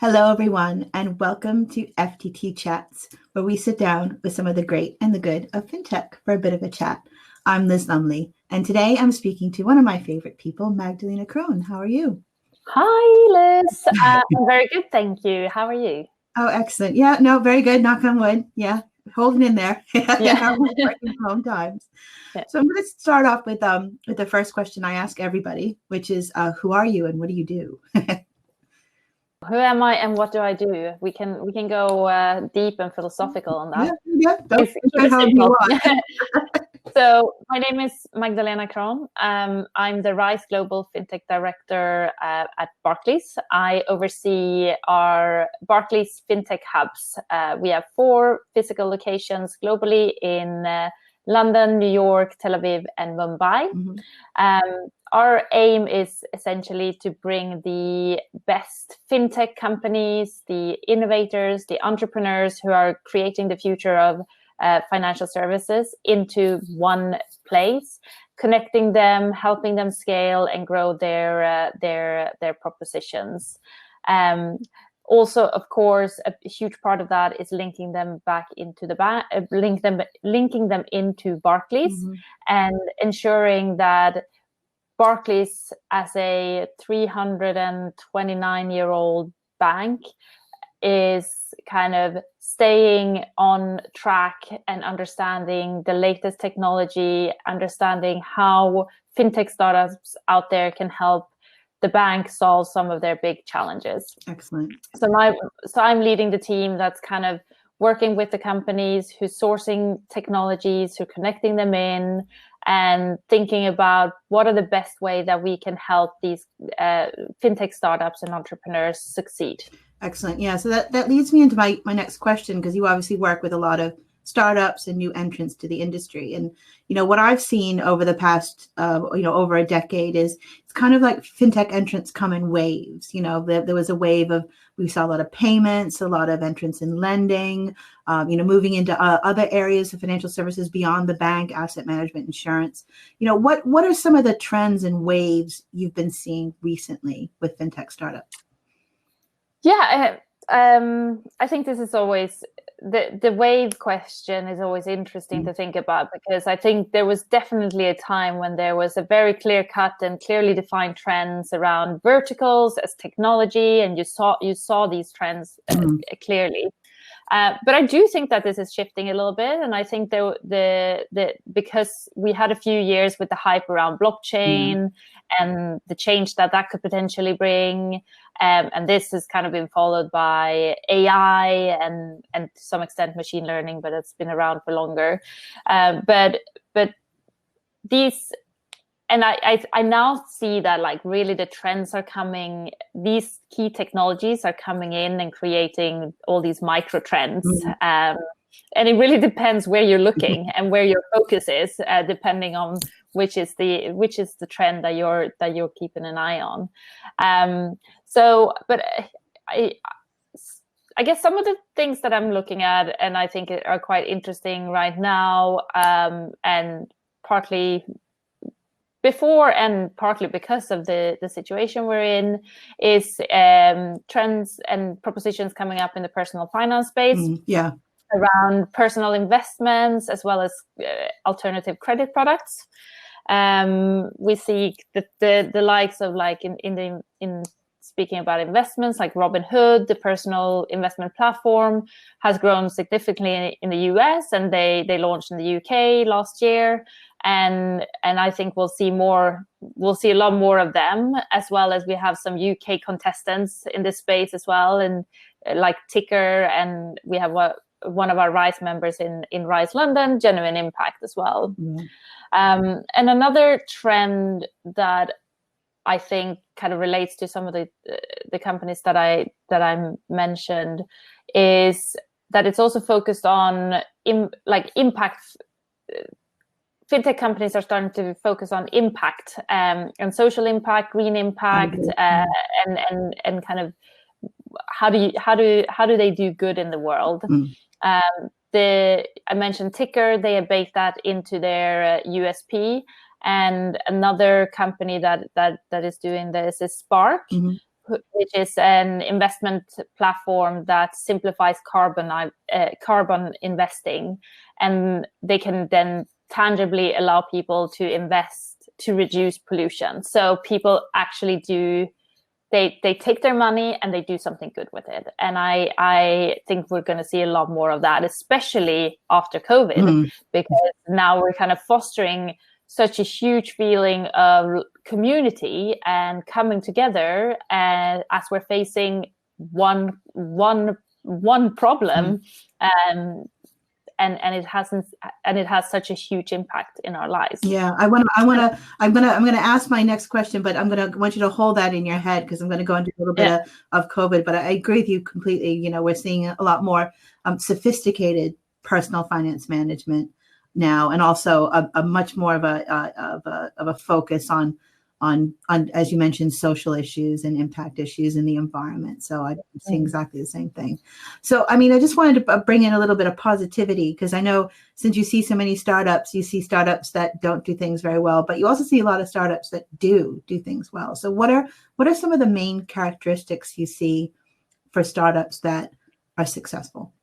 Hello, everyone, and welcome to FTT Chats, where we sit down with some of the great and the good of fintech for a bit of a chat. I'm Liz Lumley, and today I'm speaking to one of my favorite people, Magdalena Krohn. How are you? Hi, Liz. I'm very good, thank you. How are you? Oh, excellent. Yeah, no, very good. Knock on wood. Yeah, holding in there in Yeah. our working from home times. Yeah. So I'm going to start off with the first question I ask everybody, which is, who are you and what do you do? Who am I and what do I do? We can go deep and philosophical on that. Yeah. Don't Keep it however you simple. want. So my name is Magdalena Krohn. I'm the RISE Global FinTech Director at Barclays. I oversee our Barclays FinTech hubs. We have 4 physical locations globally in London, New York, Tel Aviv, and Mumbai. Mm-hmm. Our aim is essentially to bring the best fintech companies, the innovators, the entrepreneurs who are creating the future of financial services into one place, connecting them, helping them scale and grow their propositions. Also, of course, a huge part of that is linking them back into the bank, linking them into Barclays, Mm-hmm. and ensuring that Barclays, as a 329-year-old bank, is kind of staying on track and understanding the latest technology, understanding how fintech startups out there can help the bank solve some of their big challenges. Excellent. So I'm leading the team that's kind of working with the companies who's sourcing technologies, who are connecting them in, and thinking about what are the best way that we can help these fintech startups and entrepreneurs succeed. Excellent. Yeah. So that leads me into my next question, because you obviously work with a lot of startups and new entrants to the industry. And, what I've seen over the past, over a decade is it's kind of like fintech entrants come in waves. There was a wave of, we saw a lot of payments, a lot of entrants in lending, moving into other areas of financial services beyond the bank, asset management, insurance. What are some of the trends and waves you've been seeing recently with fintech startups? Yeah, I think this is always the wave question is always interesting to think about, because I think there was definitely a time when there was a very clear cut and clearly defined trends around verticals as technology, and you saw these trends clearly. But I do think that this is shifting a little bit, and I think because we had a few years with the hype around blockchain and the change that could potentially bring, and this has kind of been followed by AI and to some extent machine learning, but it's been around for longer. But these. And I now see that really the trends are coming, these key technologies are coming in and creating all these micro trends. And it really depends where you're looking and where your focus is, depending on which is the trend that you're keeping an eye on. But I guess some of the things that I'm looking at and I think are quite interesting right now, and partly before and partly because of the situation we're in, is trends and propositions coming up in the personal finance space. Around personal investments as well as alternative credit products. We see the likes of in speaking about investments, like Robinhood, the personal investment platform, has grown significantly in the US, and they launched in the UK last year. And I think we'll see a lot more of them, as well as we have some UK contestants in this space as well, and like Ticker, and we have one of our RISE members in RISE London, Genuine Impact as well. And another trend that I think kind of relates to some of the companies that I mentioned is that it's also focused on impact. Fintech companies are starting to focus on impact and social impact, green impact, and kind of how do they do good in the world. I mentioned Ticker; they have baked that into their USP. And another company that is doing this is Spark. which is an investment platform that simplifies carbon investing, and they can then tangibly allow people to invest to reduce pollution. So people actually do. They take their money and they do something good with it. And I think we're going to see a lot more of that, especially after COVID, because now we're kind of fostering such a huge feeling of community and coming together, and as we're facing one problem, and it has such a huge impact in our lives. Yeah, I'm gonna ask my next question, but want you to hold that in your head, because I'm gonna go into a little bit of COVID. But I agree with you completely. You know, we're seeing a lot more sophisticated personal finance management now, and also a much more of a focus on as you mentioned, social issues and impact issues in the environment. So I'm seeing exactly the same thing. So I mean, I just wanted to bring in a little bit of positivity, because I know since you see so many startups, you see startups that don't do things very well, but you also see a lot of startups that do things well. So what are some of the main characteristics you see for startups that are successful?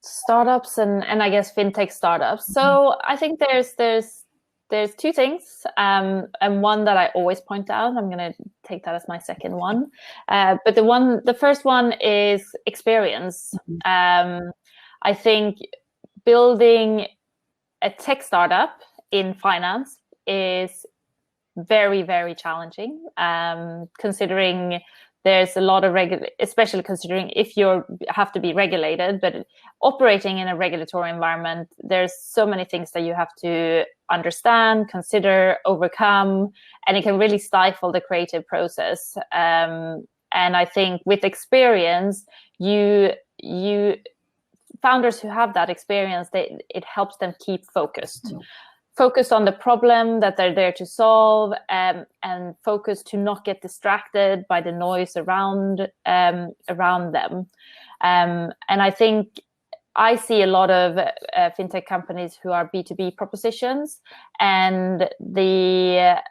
Startups and I guess fintech startups. So I think there's two things, and one that I always point out. I'm going to take that as my second one. But the first one is experience. I think building a tech startup in finance is very, very challenging, considering there's a lot of especially considering if you have to be regulated, but operating in a regulatory environment, there's so many things that you have to understand, consider, overcome, and it can really stifle the creative process. And I think with experience, you founders who have that experience, it helps them keep focused. Focus on the problem that they're there to solve, and focus to not get distracted by the noise around them. And I think I see a lot of fintech companies who are B2B propositions, and the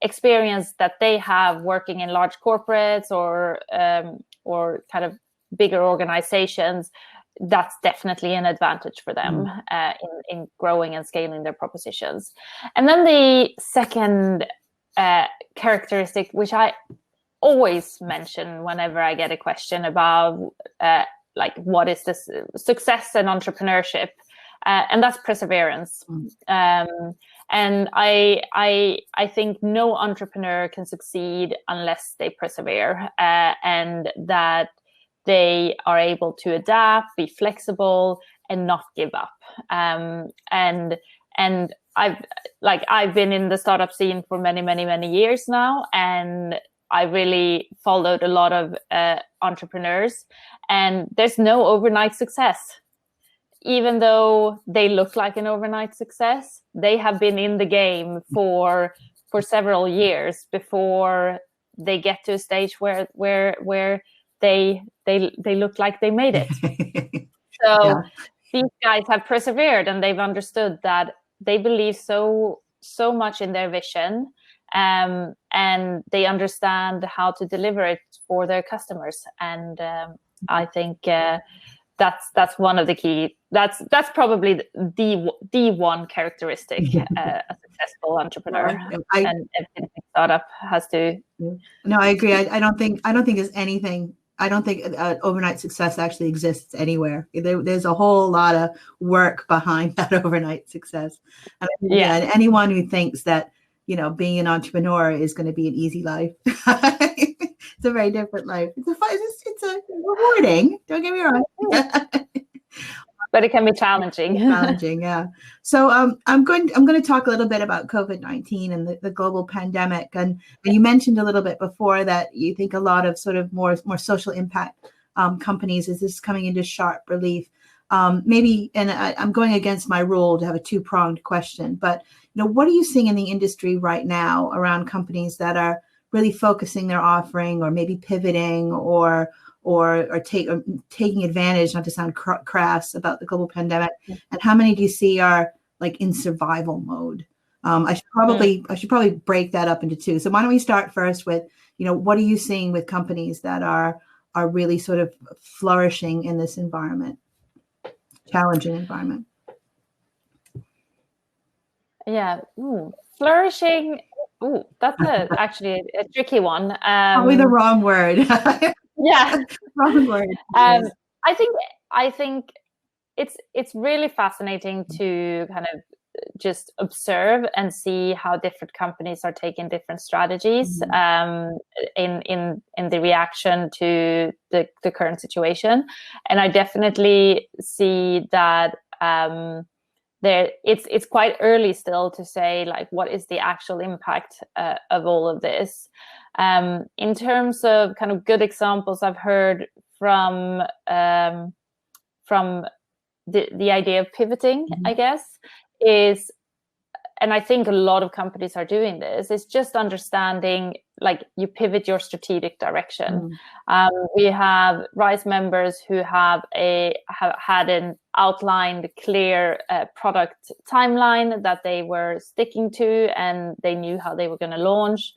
experience that they have working in large corporates or kind of bigger organizations, that's definitely an advantage for them in growing and scaling their propositions. And then the second characteristic, which I always mention whenever I get a question about like what is this success and entrepreneurship, and that's perseverance. And I think no entrepreneur can succeed unless they persevere, and that they are able to adapt, be flexible, and not give up. And I've been in the startup scene for many years now, and I really followed a lot of entrepreneurs, and there's no overnight success. Even though they look like an overnight success, they have been in the game for several years before they get to a stage where they look like they made it. So these guys have persevered, and they've understood that they believe so much in their vision, and they understand how to deliver it for their customers. And I think that's one of the key. That's probably the one characteristic a successful entrepreneur and a startup has to. No, I agree. I don't think there's anything. I don't think overnight success actually exists anywhere. There's a whole lot of work behind that overnight success. And anyone who thinks that, you know, being an entrepreneur is going to be an easy life, it's a very different life. It's a rewarding. Don't get me wrong. But it can be challenging. Yeah. So I'm going to talk a little bit about COVID-19 and the global pandemic. And you mentioned a little bit before that you think a lot of sort of more social impact companies is this coming into sharp relief. Maybe, and I'm going against my rule to have a two-pronged question, but you know, what are you seeing in the industry right now around companies that are really focusing their offering, or maybe pivoting, or taking advantage, not to sound crass, about the global pandemic, and how many do you see are like in survival mode? I should probably break that up into two. So why don't we start first with, what are you seeing with companies that are really sort of flourishing in this environment, challenging environment? Yeah, flourishing. That's actually a tricky one. Probably the wrong word. Yeah, wrong word. I think it's really fascinating to kind of just observe and see how different companies are taking different strategies in the reaction to the current situation. And I definitely see that it's quite early still to say like what is the actual impact of all of this. In terms of kind of good examples I've heard from the idea of pivoting, I guess, is, and I think a lot of companies are doing this, is just understanding, like, you pivot your strategic direction. We have RISE members who have had an outlined, clear product timeline that they were sticking to, and they knew how they were going to launch.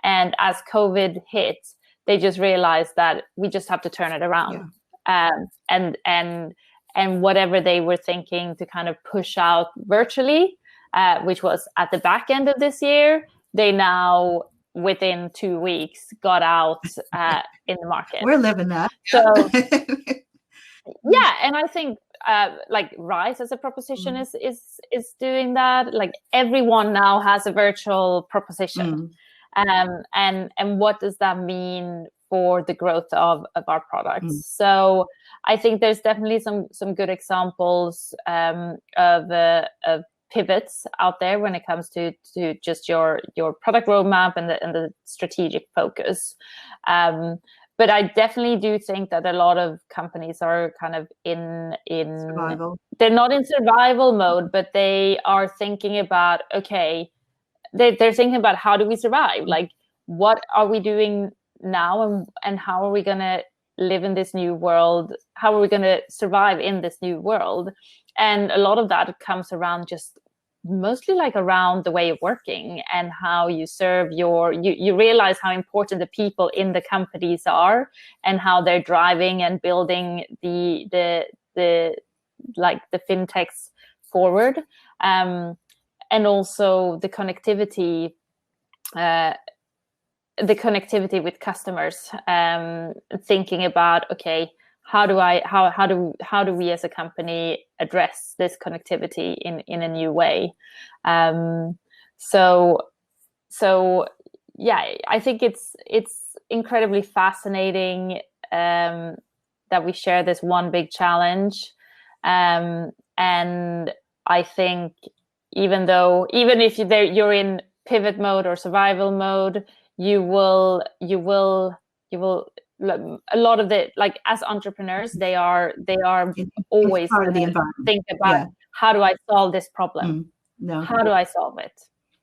And as COVID hit, they just realized that we just have to turn it around. And whatever they were thinking to kind of push out virtually, which was at the back end of this year, they now, within 2 weeks, got out in the market. We're living that. So, yeah, and I think like RISE as a proposition is doing that. Like, everyone now has a virtual proposition. And what does that mean for the growth of our products? So I think there's definitely some good examples of pivots out there when it comes to just your product roadmap and the strategic focus. But I definitely do think that a lot of companies are kind of in survival. They're not in survival mode, but they are thinking about, okay, they're thinking about, how do we survive? Like, what are we doing now, and how are we going to live in this new world? How are we going to survive in this new world? And a lot of that comes around just mostly like around the way of working and how you serve you realize how important the people in the companies are, and how they're driving and building the fintechs forward. And also the connectivity with customers, thinking about, okay, how do we as a company address this connectivity in a new way? So yeah, I think it's incredibly fascinating that we share this one big challenge, and I think even if you're in pivot mode or survival mode, you will a lot of the, like, as entrepreneurs, they are always part of the environment. Think about, how do I solve this problem? How do I solve it?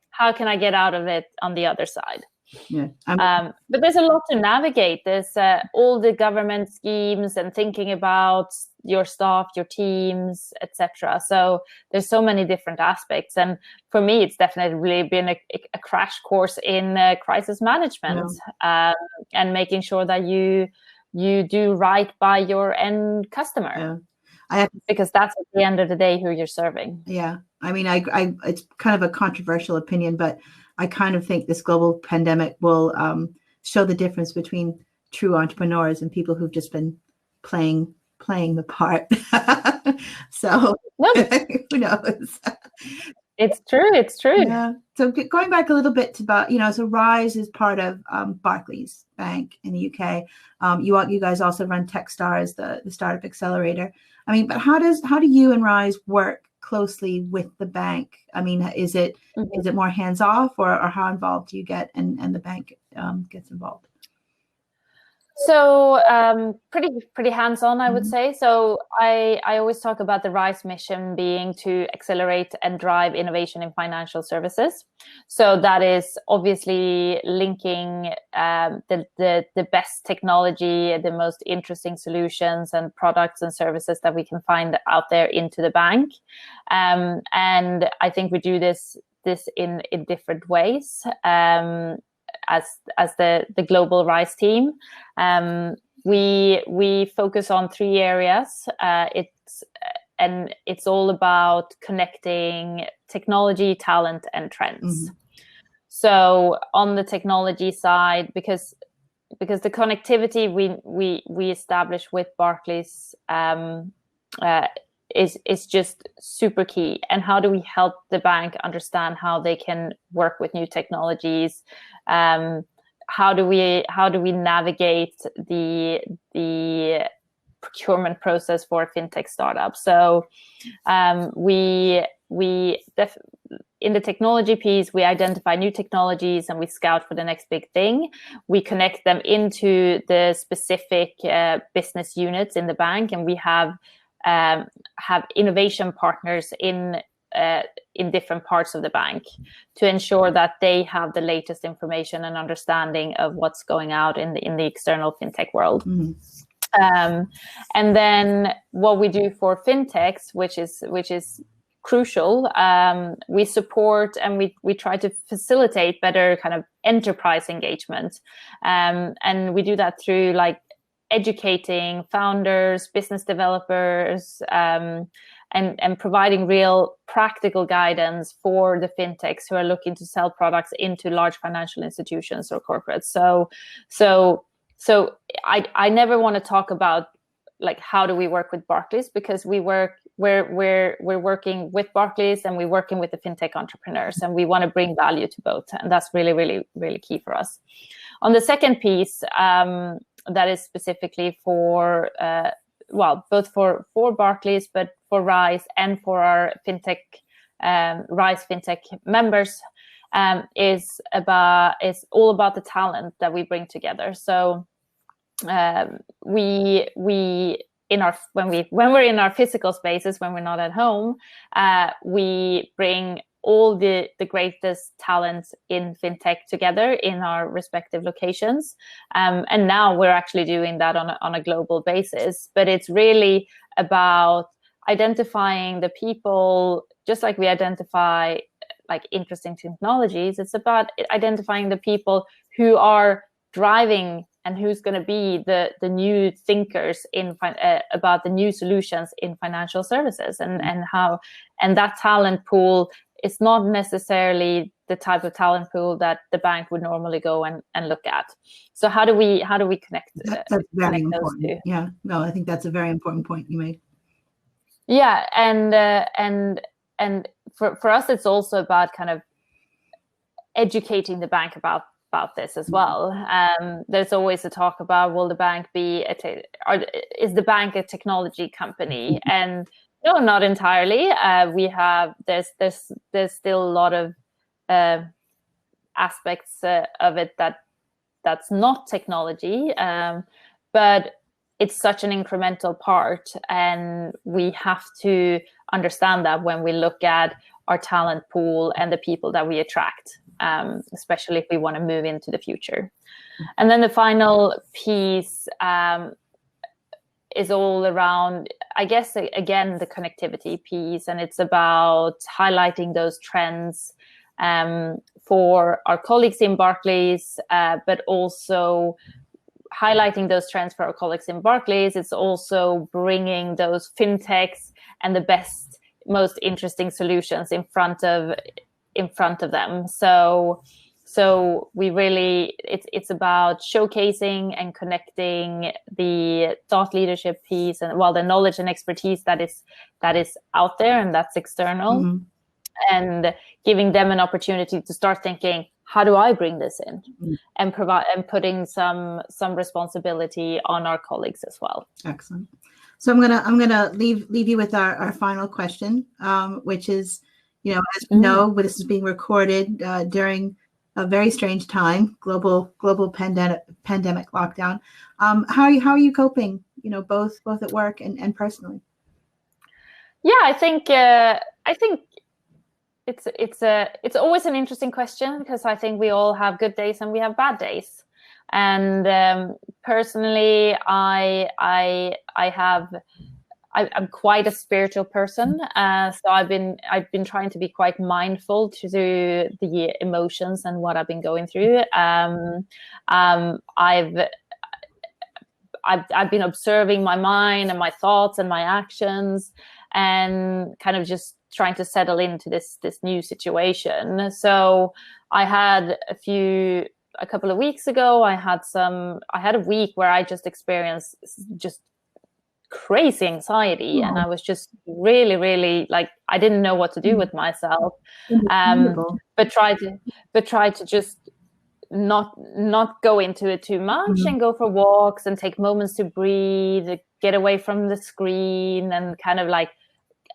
How can I get out of it on the other side? But there's a lot to navigate. There's all the government schemes and thinking about your staff, your teams, etc. So there's so many different aspects, and for me, it's definitely been a crash course in crisis management, and making sure that you do right by your end customer, because that's at the end of the day who you're serving. I mean, I it's kind of a controversial opinion, but I kind of think this global pandemic will show the difference between true entrepreneurs and people who've just been playing the part. So who knows? It's true. Yeah. So going back a little bit to about, so RISE is part of Barclays Bank in the UK. You guys also run Techstars, the startup accelerator. I mean, but how do you and RISE work closely with the bank? I mean, is it more hands off, or how involved do you get, and the bank gets involved? So pretty hands-on, I would say. So I always talk about the RISE mission being to accelerate and drive innovation in financial services. So that is obviously linking the best technology, the most interesting solutions and products and services that we can find out there into the bank. And I think we do this this in different ways as the Global Rise team. We focus on 3 areas. It's all about connecting technology, talent, and trends. So on the technology side, because the connectivity we establish with Barclays is just super key. And how do we help the bank understand how they can work with new technologies? How do we navigate the procurement process for a fintech startup? So in the technology piece, we identify new technologies and we scout for the next big thing. We connect them into the specific business units in the bank, and we have innovation partners in different parts of the bank to ensure that they have the latest information and understanding of what's going out in the external fintech world. And then what we do for fintechs, which is crucial, we support and we try to facilitate better kind of enterprise engagement, and we do that through like educating founders, business developers, and providing real practical guidance for the fintechs who are looking to sell products into large financial institutions or corporates. So I never want to talk about like how do we work with Barclays, because we're working with Barclays and we're working with the fintech entrepreneurs, and we want to bring value to both, and that's really, really, really key for us. On the second piece, that is specifically for both for Barclays, but for Rise and for our fintech Rise fintech members, is all about the talent that we bring together. So when we're in our physical spaces, when we're not at home, we bring all the greatest talents in fintech together in our respective locations, and now we're actually doing that on a global basis. But it's really about identifying the people, just like we identify like interesting technologies. It's about identifying the people who are driving and who's going to be the new thinkers about the new solutions in financial services, and that talent pool is not necessarily the type of talent pool that the bank would normally go and look at. So how do we connect? That's very important. Yeah, no, I think that's a very important point you made. Yeah, and for us, it's also about kind of educating the bank about this as well. There's always a talk about, will the bank be is the bank a technology company? And no, not entirely. There's still a lot of aspects of it that's not technology, but it's such an incremental part, and we have to understand that when we look at our talent pool and the people that we attract, especially if we want to move into the future. And then the final piece is all around, I guess, again, the connectivity piece, and it's about highlighting those trends for our colleagues in Barclays, but also highlighting those trends for our colleagues in Barclays. It's also bringing those fintechs and the best, most interesting solutions in front of them. So we really, it's about showcasing and connecting the thought leadership piece and the knowledge and expertise that is out there and that's external, and giving them an opportunity to start thinking, how do I bring this in, and putting some responsibility on our colleagues as well. Excellent. So I'm gonna leave you with our final question, which is, as we know, this is being recorded during a very strange time, global pandemic lockdown. How are you coping? Both at work and personally. Yeah, I think it's always an interesting question, because I think we all have good days and we have bad days. And personally, I I'm quite a spiritual person, so I've been trying to be quite mindful to the emotions and what I've been going through. I've been observing my mind and my thoughts and my actions, and kind of just trying to settle into this new situation. So I had a couple of weeks ago, I had a week where I just experienced just crazy anxiety, and I was just really, really, like, I didn't know what to do with myself. But try to just not go into it too much, and go for walks and take moments to breathe, get away from the screen, and kind of like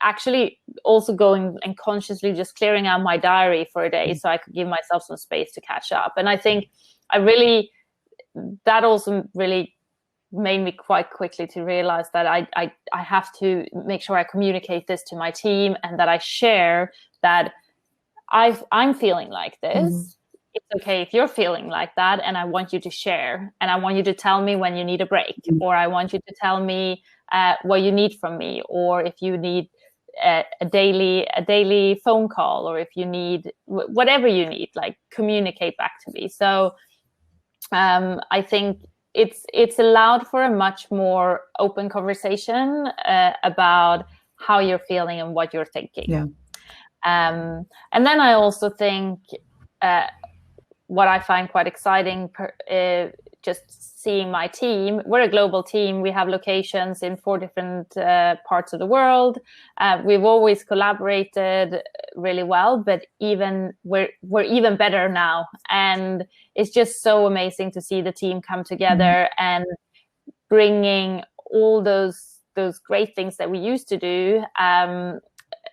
actually also going and consciously just clearing out my diary for a day so I could give myself some space to catch up. And I think that also really made me quite quickly to realize that I have to make sure I communicate this to my team, and that I share that I'm feeling like this. It's okay if you're feeling like that, and I want you to share, and I want you to tell me when you need a break, or I want you to tell me what you need from me, or if you need a daily phone call, or if you need whatever you need, like, communicate back to me. So I think it's allowed for a much more open conversation about how you're feeling and what you're thinking. Yeah. And then I also think what I find quite exciting, just seeing my team. We're a global team. We have locations in 4 different parts of the world. We've always collaborated really well, but we're even better now. And it's just so amazing to see the team come together and bringing all those great things that we used to do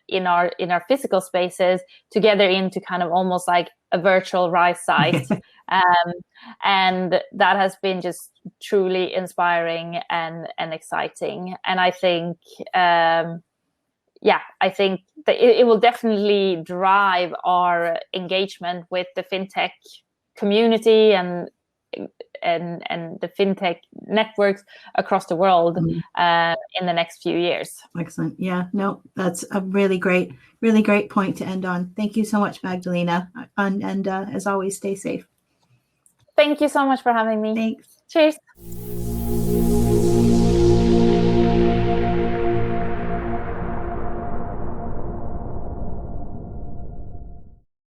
in our physical spaces together into kind of almost like a virtual Rise site. And that has been just truly inspiring and exciting. And I think, I think that it will definitely drive our engagement with the fintech community and the fintech networks across the world in the next few years. Excellent. Yeah, no, that's a really great point to end on. Thank you so much, Magdalena. And as always, stay safe. Thank you so much for having me. Thanks. Cheers.